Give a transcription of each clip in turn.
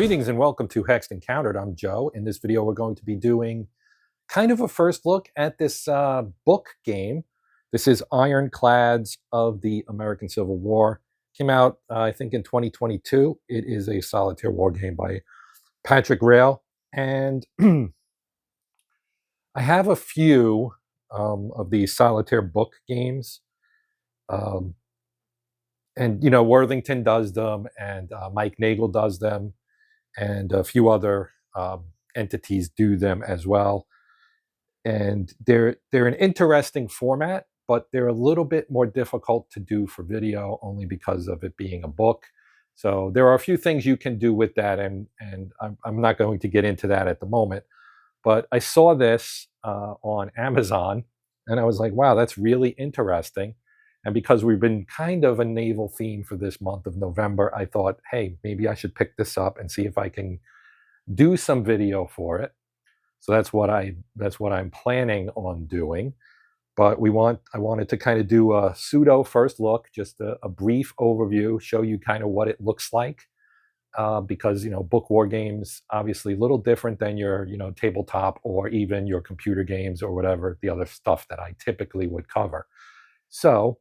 Greetings and welcome to Hexed Encountered. I'm Joe. In this video, we're going to be doing kind of a first look at this book game. This is Ironclads of the American Civil War. Came out, I think, in 2022. It is a solitaire war game by Patrick Rael. And I have a few of these solitaire book games. And, you know, Worthington does them, and Mike Nagel does them, and a few other entities do them as well. And they're an interesting format, but they're a little bit more difficult to do for video only because of it being a book. So there are a few things you can do with that, and I'm not going to get into that at the moment. But I saw this on Amazon, and I was like, wow, that's really interesting. And because we've been kind of a naval theme for this month of November, I thought, hey, maybe I should pick this up and see if I can do some video for it. So that's what I'm planning on doing. But I wanted to kind of do a pseudo first look, just a brief overview, show you kind of what it looks like. Because, you know, book war games, obviously a little different than your, you know, tabletop or even your computer games or whatever, the other stuff that I typically would cover. So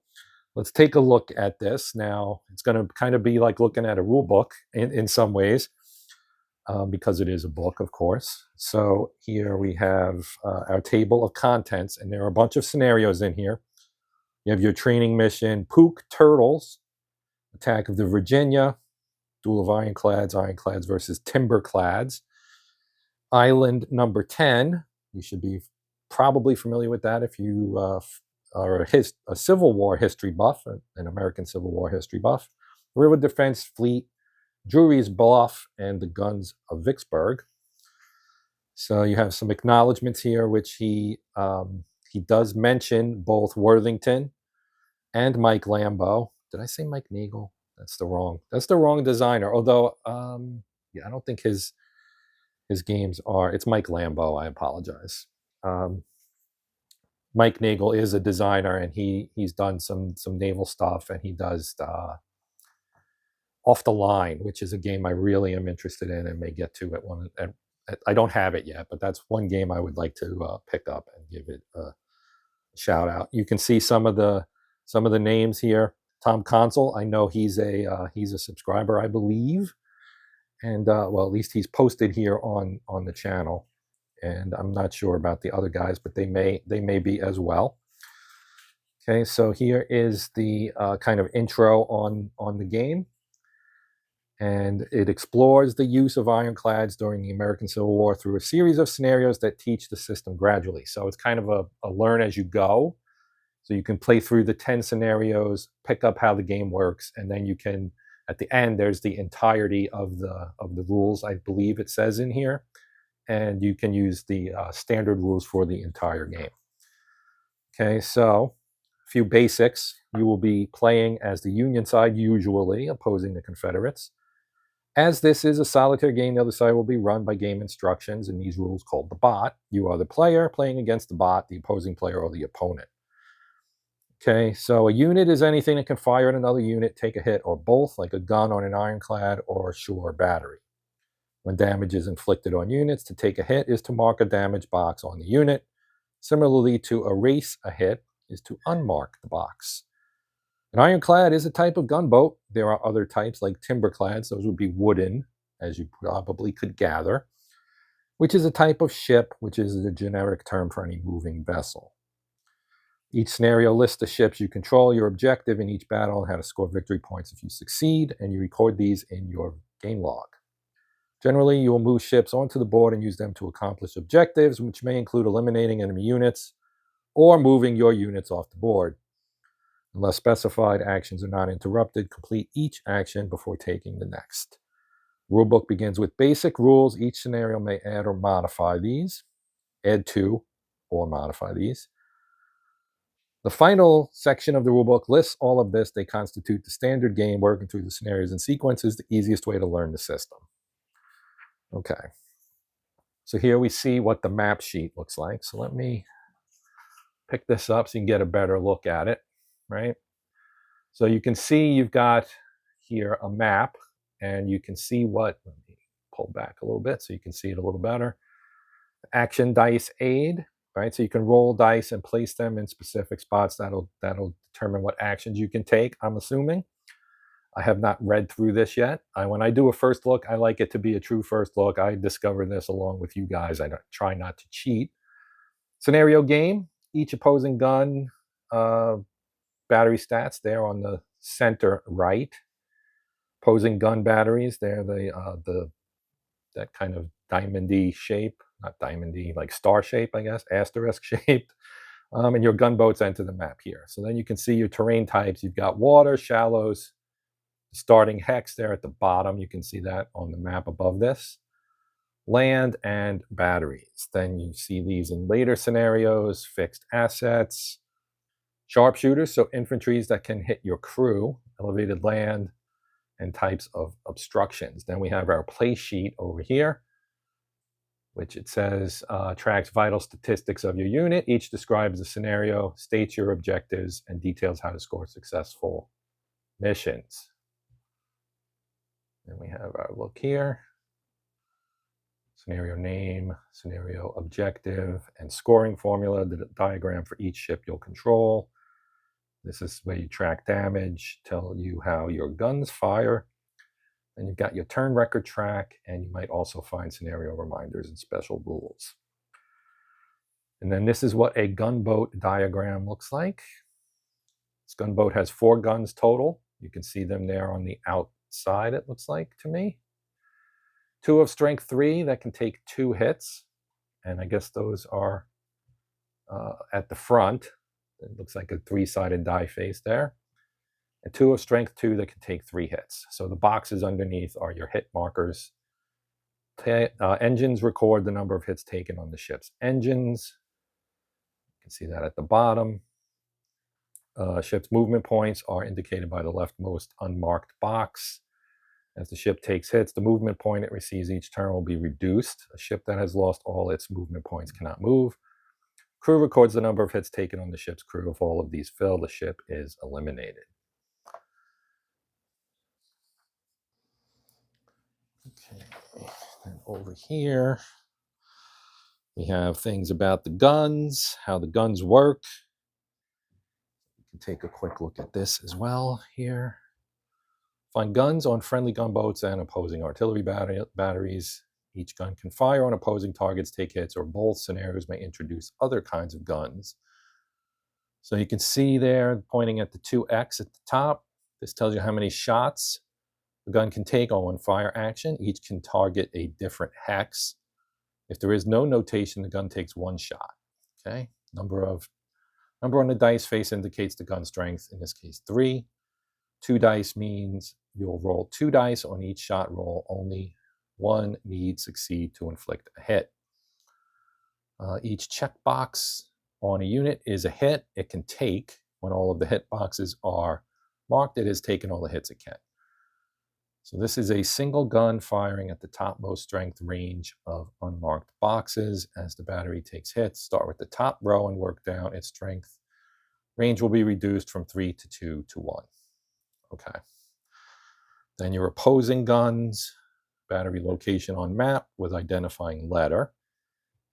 let's take a look at this. Now, it's going to kind of be like looking at a rule book in some ways, because it is a book, of course. So here we have our table of contents, and there are a bunch of scenarios in here. You have your training mission, Pook Turtles, Attack of the Virginia, Duel of Ironclads, Ironclads versus Timberclads. Island number 10, you should be probably familiar with that if you are a Civil War history buff, an American Civil War history buff. River Defense Fleet, Drury's Bluff, and the Guns of Vicksburg. So you have some acknowledgments here, which he does mention both Worthington and Mike Lambo. Did I say Mike Nagel? That's the wrong designer. Although, yeah, I don't think his games are. It's Mike Lambo. I apologize. Mike Nagel is a designer, and he's done some naval stuff, and he does Off the Line, which is a game I really am interested in and may get to at one. I don't have it yet, but that's one game I would like to pick up and give it a shout out. You can see some of the names here. Tom Consul, I know he's a subscriber, I believe, and well, at least he's posted here on the channel. And I'm not sure about the other guys, but they may be as well. Okay, so here is the kind of intro on the game. And it explores the use of ironclads during the American Civil War through a series of scenarios that teach the system gradually. So it's kind of a learn as you go. So you can play through the 10 scenarios, pick up how the game works, and then you can, at the end, there's the entirety of the rules, I believe it says in here. And you can use the standard rules for the entire game. Okay, so a few basics. You will be playing as the Union side, usually, opposing the Confederates. As this is a solitaire game, the other side will be run by game instructions and these rules called the bot. You are the player playing against the bot, the opposing player, or the opponent. Okay, so a unit is anything that can fire at another unit, take a hit, or both, like a gun on an ironclad or a shore battery. When damage is inflicted on units, to take a hit is to mark a damage box on the unit. Similarly, to erase a hit is to unmark the box. An ironclad is a type of gunboat. There are other types like timberclads. Those would be wooden, as you probably could gather, which is a type of ship, which is a generic term for any moving vessel. Each scenario lists the ships you control, your objective in each battle, and how to score victory points if you succeed, and you record these in your game log. Generally, you will move ships onto the board and use them to accomplish objectives, which may include eliminating enemy units or moving your units off the board. Unless specified, actions are not interrupted. Complete each action before taking the next. Rulebook begins with basic rules. Each scenario may add or modify these. Add to or modify these. The final section of the rulebook lists all of this. They constitute the standard game. Working through the scenarios and sequences, the easiest way to learn the system. Okay, so here we see what the map sheet looks like. So let me pick this up so you can get a better look at it, right? So you can see you've got here a map, and you can see what, let me pull back a little bit so you can see it a little better. Action dice aid, right? So you can roll dice and place them in specific spots. That'll determine what actions you can take, I'm assuming. I have not read through this yet. When I do a first look, I like it to be a true first look. I discovered this along with you guys. I try not to cheat. Scenario game. Each opposing gun battery stats there on the center right. Opposing gun batteries. They're that kind of diamondy shape, not diamondy, like star shape, I guess, asterisk shaped. And your gunboats enter the map here. So then you can see your terrain types. You've got water, shallows, starting hex there at the bottom. You can see that on the map above this. Land and batteries. Then you see these in later scenarios, fixed assets, sharpshooters, so infantries that can hit your crew, elevated land, and types of obstructions. Then we have our play sheet over here, which it says tracks vital statistics of your unit. Each describes the scenario, states your objectives, and details how to score successful missions. Then we have our look here. Scenario name, scenario objective, and scoring formula, the diagram for each ship you'll control. This is where you track damage, tell you how your guns fire. And you've got your turn record track, and you might also find scenario reminders and special rules. And then this is what a gunboat diagram looks like. This gunboat has 4 guns total. You can see them there on the outside, it looks like to me. 2 of strength 3 that can take 2 hits. And I guess those are at the front. It looks like a 3-sided die face there. And 2 of strength 2 that can take 3 hits. So the boxes underneath are your hit markers. Engines record the number of hits taken on the ship's engines. You can see that at the bottom. Ship's movement points are indicated by the leftmost unmarked box. As the ship takes hits, the movement point it receives each turn will be reduced. A ship that has lost all its movement points cannot move. Crew records the number of hits taken on the ship's crew. If all of these fill, the ship is eliminated. Okay, and over here, we have things about the guns, how the guns work. You can take a quick look at this as well here. Find guns on friendly gunboats and opposing artillery batteries. Each gun can fire on opposing targets, take hits, or both scenarios may introduce other kinds of guns. So you can see there, pointing at the 2X at the top, this tells you how many shots the gun can take on one fire action. Each can target a different hex. If there is no notation, the gun takes 1 shot. Okay, number on the dice face indicates the gun strength, in this case 3. 2 dice means you'll roll 2 dice on each shot roll. Only 1 need succeed to inflict a hit. Each checkbox on a unit is a hit it can take. When all of the hit boxes are marked, it has taken all the hits it can. So this is a single gun firing at the topmost strength range of unmarked boxes. As the battery takes hits, start with the top row and work down. Its strength range will be reduced from 3 to 2 to 1. Okay. Then your opposing guns, battery location on map with identifying letter.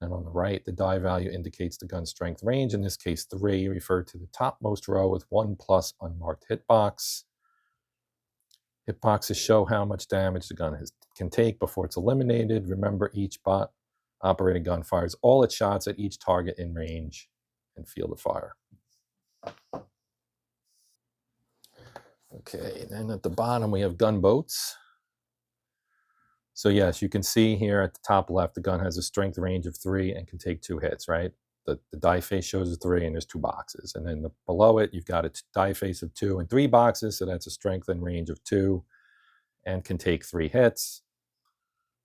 And on the right, the die value indicates the gun strength range, in this case 3, referred to the topmost row with 1 plus unmarked hitbox. Hitboxes show how much damage the gun can take before it's eliminated. Remember, each bot operating gun fires all its shots at each target in range and field of fire. Okay, then at the bottom we have gunboats. So yes, you can see here at the top left, the gun has a strength range of 3 and can take 2 hits, right? The die face shows a 3 and there's 2 boxes. And then below it, you've got a die face of 2 and 3 boxes. So that's a strength and range of 2 and can take 3 hits.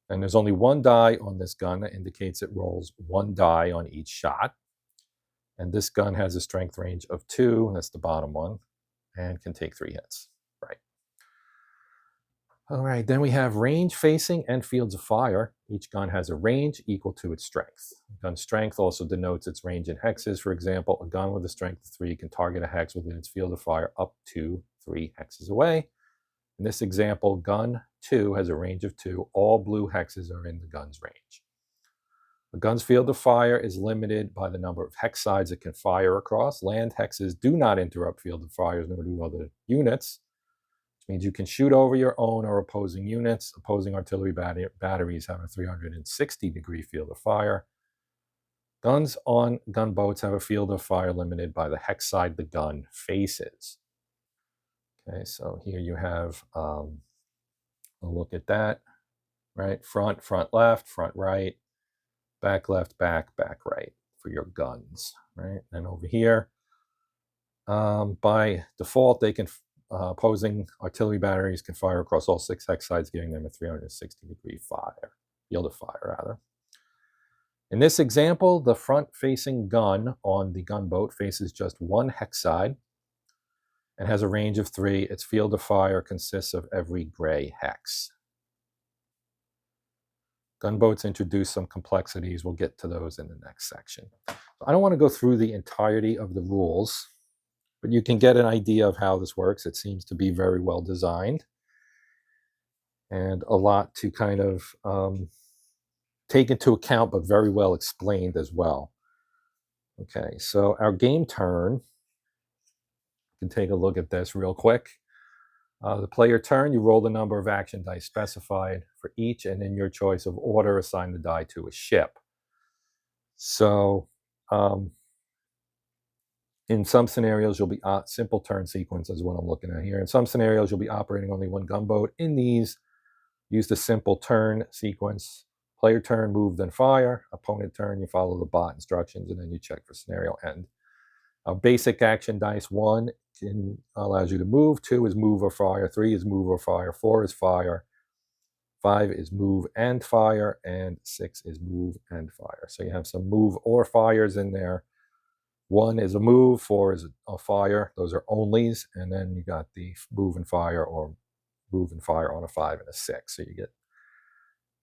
And there's only 1 die on this gun that indicates it rolls 1 die on each shot. And this gun has a strength range of 2, that's the bottom one, and can take 3 hits, right? All right, then we have range facing and fields of fire. Each gun has a range equal to its strength. Gun strength also denotes its range in hexes. For example, a gun with a strength of 3 can target a hex within its field of fire up to 3 hexes away. In this example, gun 2 has a range of 2. All blue hexes are in the gun's range. The gun's field of fire is limited by the number of hex sides it can fire across. Land hexes do not interrupt field of fires, nor do other units, which means you can shoot over your own or opposing units. Opposing artillery batteries have a 360-degree field of fire. Guns on gunboats have a field of fire limited by the hex side the gun faces. Okay, so here you have a look at that, right? Front, front left, front right, back left, back right for your guns, right? And over here, by default, they can opposing artillery batteries can fire across all 6 hex sides, giving them a 360-degree field of fire, rather. In this example, the front-facing gun on the gunboat faces just 1 hex side and has a range of 3. Its field of fire consists of every gray hex. Gunboats introduce some complexities. We'll get to those in the next section. I don't want to go through the entirety of the rules, but you can get an idea of how this works. It seems to be very well designed and a lot to kind of take into account, but very well explained as well. Okay, so our game turn, you can take a look at this real quick. The player turn, you roll the number of action dice specified for each, and in your choice of order, assign the die to a ship. So in some scenarios, you'll be simple turn sequence is what I'm looking at here. In some scenarios, you'll be operating only 1 gunboat. In these, use the simple turn sequence. Player turn, move, then fire. Opponent turn, you follow the bot instructions, and then you check for scenario end. Basic action dice, 1 allows you to move, 2 is move or fire, 3 is move or fire, 4 is fire, 5 is move and fire, and 6 is move and fire. So you have some move or fires in there. 1 is a move, 4 is a fire. Those are onlys, and then you got the move and fire or move and fire on a 5 and a 6. So you get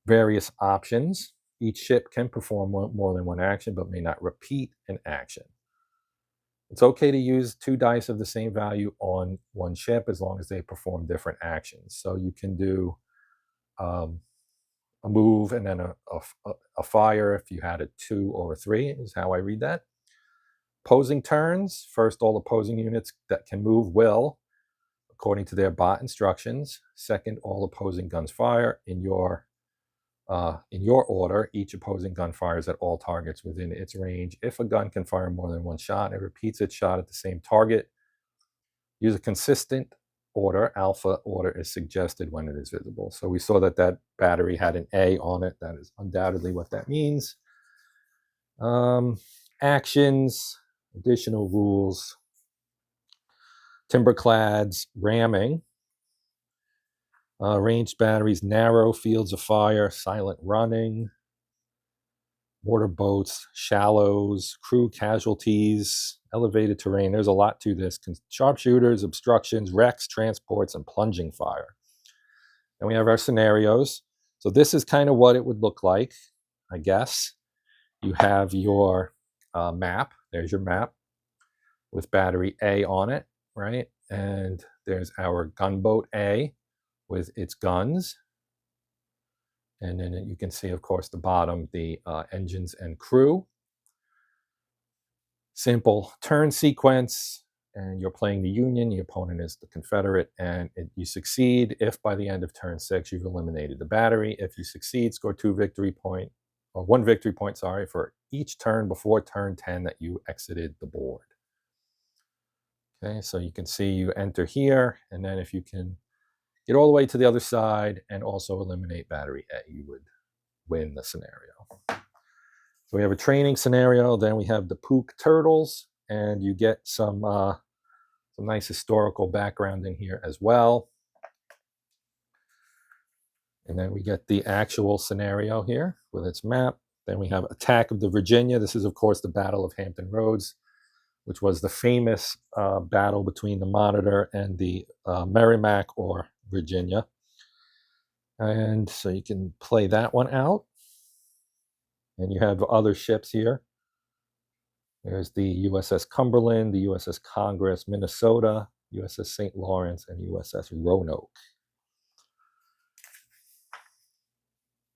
various options. Each ship can perform more than 1 action, but may not repeat an action. It's okay to use 2 dice of the same value on 1 ship as long as they perform different actions. So you can do a move and then a fire if you had a 2 or a 3 is how I read that. Opposing turns, first all opposing units that can move will, according to their bot instructions. Second, all opposing guns fire. In your order, each opposing gun fires at all targets within its range. If a gun can fire more than 1 shot, it repeats its shot at the same target. Use a consistent order. Alpha order is suggested when it is visible. So we saw that that battery had an A on it. That is undoubtedly what that means. Actions, additional rules. Timberclads, ramming. Ranged batteries, narrow fields of fire, silent running, mortar boats, shallows, crew casualties, elevated terrain. There's a lot to this. Sharpshooters, obstructions, wrecks, transports, and plunging fire. And we have our scenarios. So this is kind of what it would look like, I guess. You have your map. There's your map with battery A on it, right? And there's our gunboat A with its guns. And then you can see, of course, the bottom, the engines and crew. Simple turn sequence, and you're playing the Union, the opponent is the Confederate, and you succeed if by the end of turn 6 you've eliminated the battery. If you succeed, score 1 victory point, sorry, for each turn before turn 10 that you exited the board. Okay, so you can see you enter here, and then if you can get all the way to the other side and also eliminate battery A, you would win the scenario. So we have a training scenario, then we have the Pook Turtles, and you get some nice historical background in here as well. And then we get the actual scenario here with its map. Then we have Attack of the Virginia. This is, of course, the Battle of Hampton Roads, which was the famous battle between the Monitor and the Merrimack or Virginia. And so you can play that one out. And you have other ships here. There's the USS Cumberland, the USS Congress, Minnesota, USS St. Lawrence, and USS Roanoke.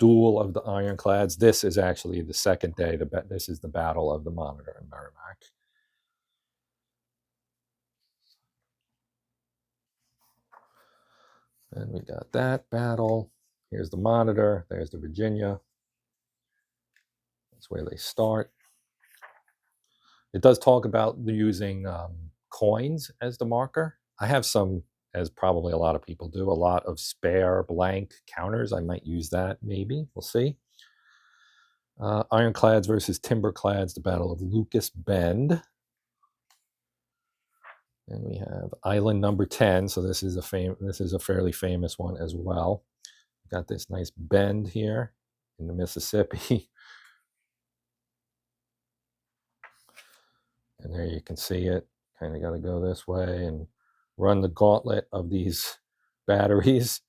Duel of the Ironclads. This is actually the second day. This is the Battle of the Monitor in Merrimack. And we got that battle. Here's the Monitor. There's the Virginia. That's where they start. It does talk about using coins as the marker. I have some, as probably a lot of people do, a lot of spare blank counters. I might use that, maybe. We'll see. Ironclads versus Timberclads, the Battle of Lucas Bend. And we have Island number 10. So this is a fairly famous one as well. Got this nice bend here in the Mississippi. And there you can see it. Kind of got to go this way and run the gauntlet of these batteries.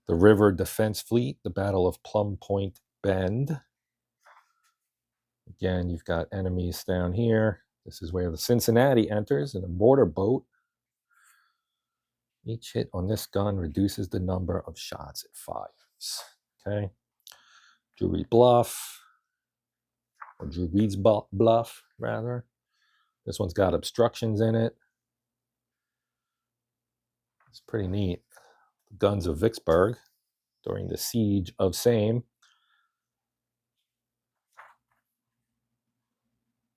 The River Defense Fleet, the Battle of Plum Point Bend. Again, you've got enemies down here. This is where the Cincinnati enters in a mortar boat. Each hit on this gun reduces the number of shots it fires. Okay. Drury Bluff, or Drew Reed's Bluff, rather. This one's got obstructions in it. It's pretty neat. The guns of Vicksburg during the siege of same.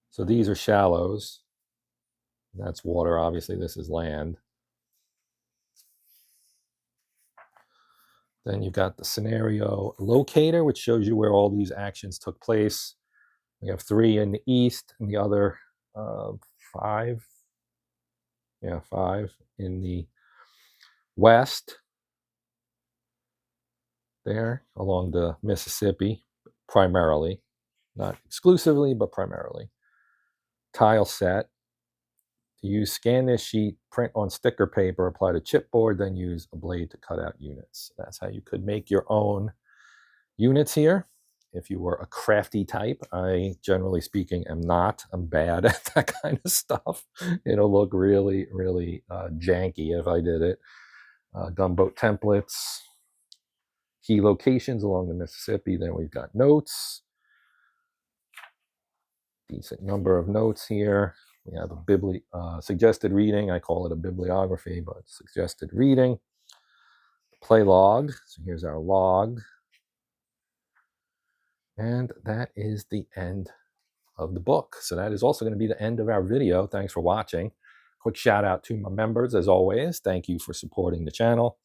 So these are shallows. That's water, obviously. This is land. Then you've got the scenario locator, which shows you where all these actions took place. We have 3 in the east and the other 5. Yeah, 5 in the west. There, along the Mississippi, primarily. Not exclusively, but primarily. Tile set. To use, scan this sheet, print on sticker paper, apply to chipboard, then use a blade to cut out units. That's how you could make your own units here. If you were a crafty type, I, generally speaking, am not. I'm bad at that kind of stuff. It'll look really, really janky if I did it. Gunboat templates. Key locations along the Mississippi. Then we've got notes. Decent number of notes here. We have a suggested reading. I call it a bibliography, but suggested reading. Play log. So here's our log. And that is the end of the book. So that is also going to be the end of our video. Thanks for watching. Quick shout out to my members, as always. Thank you for supporting the channel.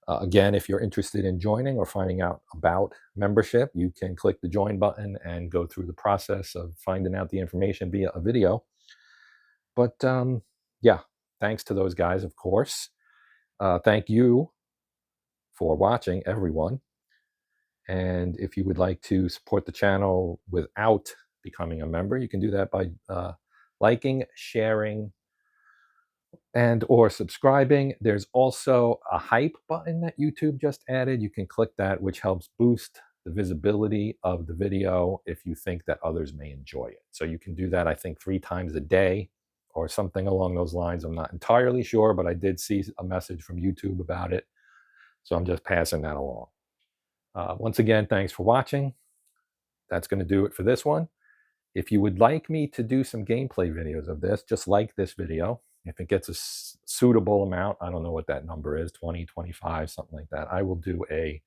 Again, if you're interested in joining or finding out about membership, you can click the join button and go through the process of finding out the information via a video. But yeah, thanks to those guys, of course. Thank you for watching, everyone. And if you would like to support the channel without becoming a member, you can do that by liking, sharing, and or subscribing. There's also a hype button that YouTube just added. You can click that, which helps boost the visibility of the video if you think that others may enjoy it. So you can do that, I think, 3 times a day or something along those lines. I'm not entirely sure, but I did see a message from YouTube about it. So I'm just passing that along. Once again, thanks for watching. That's going to do it for this one. If you would like me to do some gameplay videos of this, just like this video, if it gets a suitable amount, I don't know what that number is, 20, 25, something like that, I will do a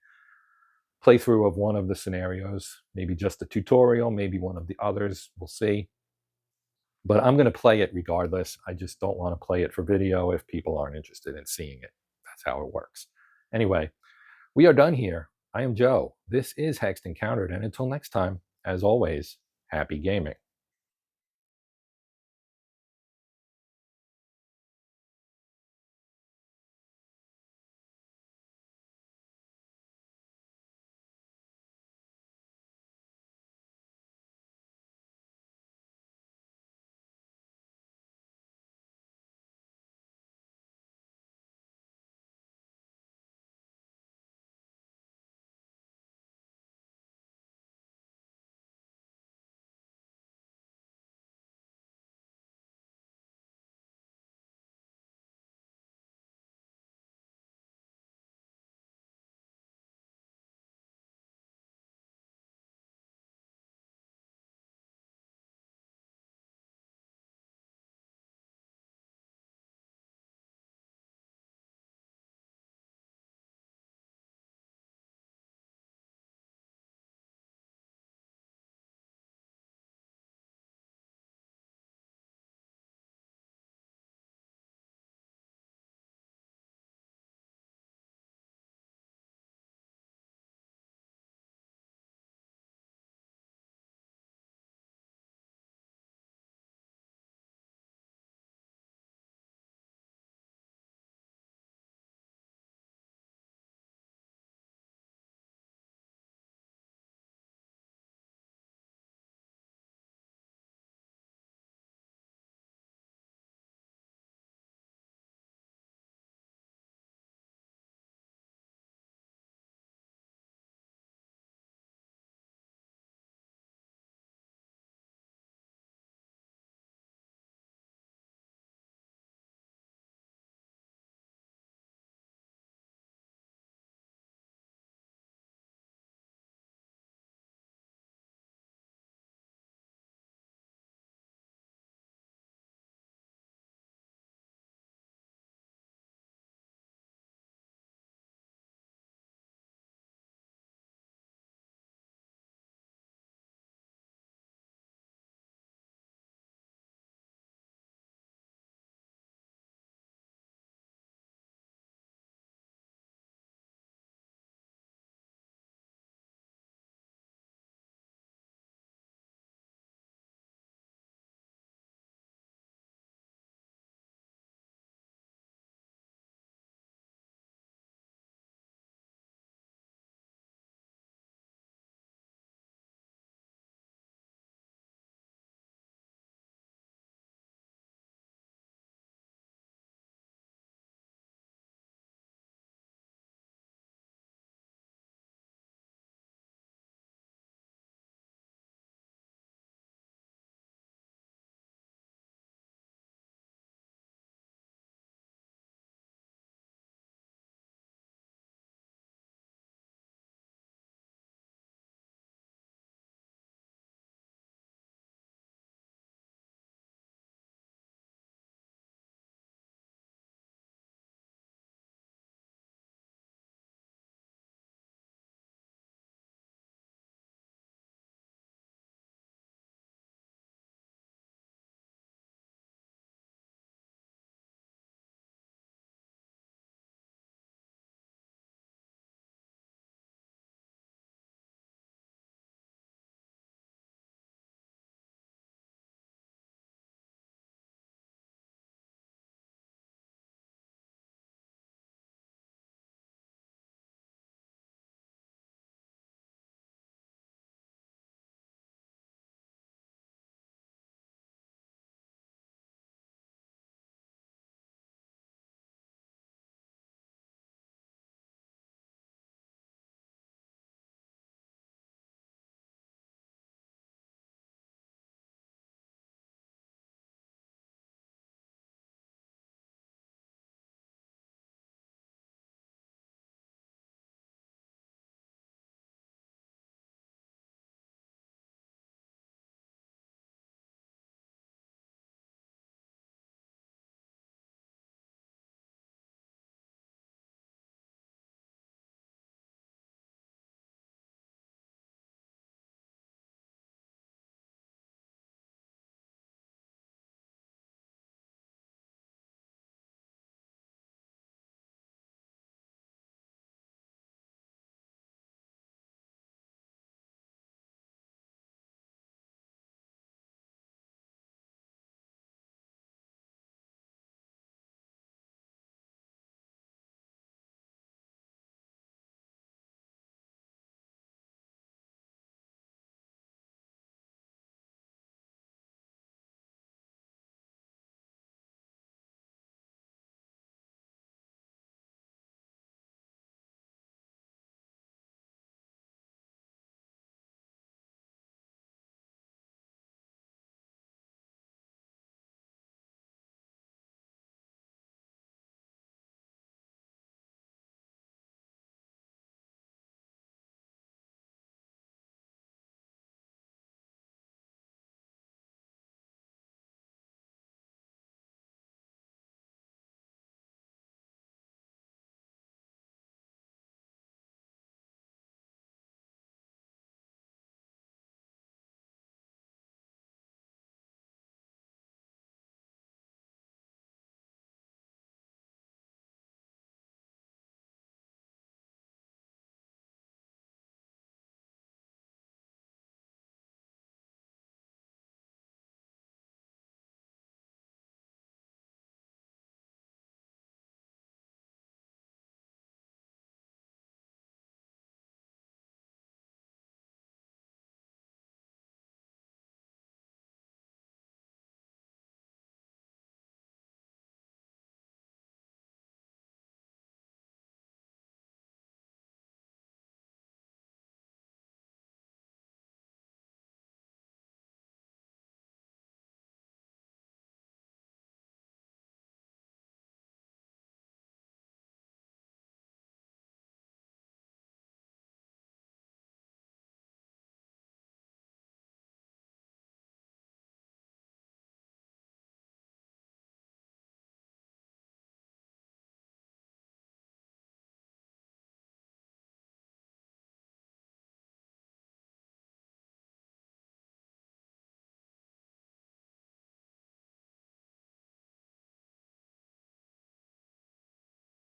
playthrough of one of the scenarios, maybe just a tutorial, maybe one of the others, we'll see. But I'm going to play it regardless. I just don't want to play it for video if people aren't interested in seeing it. That's how it works. Anyway, we are done here. I am Joe. This is Hexed Encountered, and until next time, as always, happy gaming.